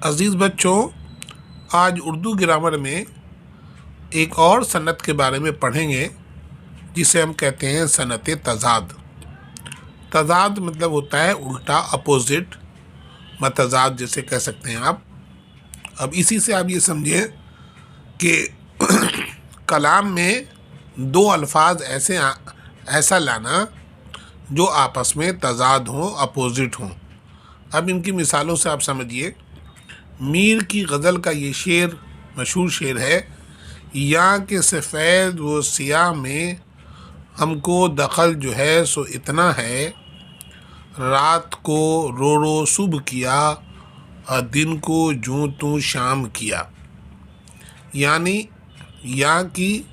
عزیز بچوں، آج اردو گرامر میں ایک اور صنعت کے بارے میں پڑھیں گے جسے ہم کہتے ہیں صنعت تضاد۔ تضاد مطلب ہوتا ہے الٹا، اپوزٹ، متضاد جیسے کہہ سکتے ہیں آپ۔ اب اسی سے آپ یہ سمجھیں کہ کلام میں دو الفاظ ایسا لانا جو آپس میں تضاد ہوں، اپوزٹ ہوں۔ اب ان کی مثالوں سے آپ سمجھیے۔ میر کی غزل کا یہ شعر مشہور شعر ہے، یہاں کے سفید و سیاہ میں ہم کو دخل جو ہے سو اتنا ہے، رات کو رو رو صبح کیا اور دن کو جوں تو شام کیا۔ یعنی یہاں کی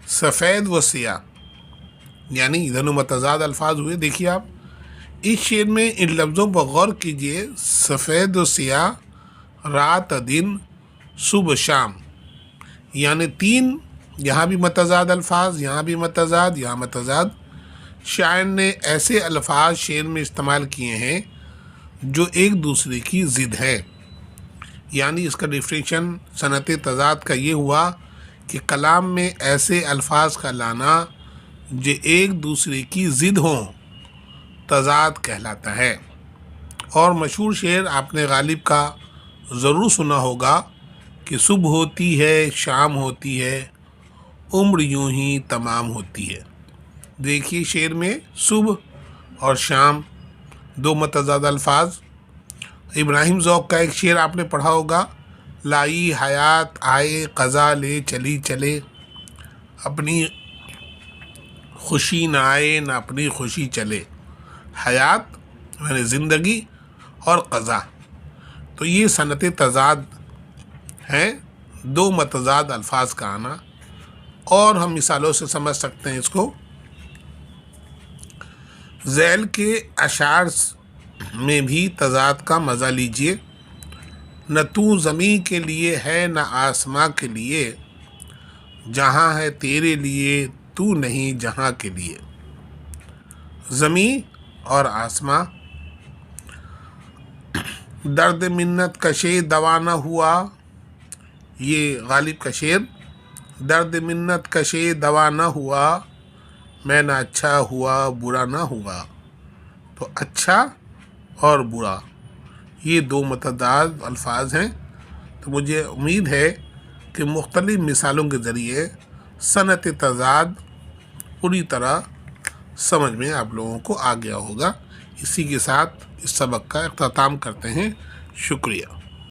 سفید و سیاہ، یعنی دونوں متضاد الفاظ ہوئے۔ دیکھیے آپ اس شعر میں ان لفظوں پر غور کیجئے، سفید و سیاہ، رات دن، صبح شام، یعنی تین، یہاں بھی متضاد الفاظ، یہاں بھی متضاد، یہاں متضاد۔ شاعر نے ایسے الفاظ شعر میں استعمال کیے ہیں جو ایک دوسرے کی ضد ہے، یعنی اس کا ڈیفینیشن صنعت تضاد کا یہ ہوا کہ کلام میں ایسے الفاظ کا لانا جو ایک دوسرے کی ضد ہوں، تضاد کہلاتا ہے۔ اور مشہور شعر آپ نے غالب کا ضرور سنا ہوگا کہ صبح ہوتی ہے، شام ہوتی ہے، عمر یوں ہی تمام ہوتی ہے۔ دیکھیے شعر میں صبح اور شام دو متضاد الفاظ۔ ابراہیم ذوق کا ایک شعر آپ نے پڑھا ہوگا، لائی حیات آئے قضا لے چلی چلے، اپنی خوشی نہ آئے نہ اپنی خوشی چلے۔ حیات یعنی زندگی اور قضا، تو یہ صنعت تضاد ہیں، دو متضاد الفاظ کا آنا۔ اور ہم مثالوں سے سمجھ سکتے ہیں اس کو۔ ذیل کے اشعار میں بھی تضاد کا مزہ لیجئے، نہ تو زمیں کے لیے ہے نہ آسماں کے لیے، جہاں ہے تیرے لیے تو نہیں جہاں کے لیے۔ زمیں اور آسماں، درد منت کشے دوا نہ ہوا، یہ غالب کا شعر، درد منت کشے دوا نہ ہوا، میں نہ اچھا ہوا برا نہ ہوا۔ تو اچھا اور برا یہ دو متضاد الفاظ ہیں۔ تو مجھے امید ہے کہ مختلف مثالوں کے ذریعے صنعت تضاد پوری طرح سمجھ میں آپ لوگوں کو آ گیا ہوگا۔ اسی کے ساتھ اس سبق کا اختتام کرتے ہیں۔ شکریہ۔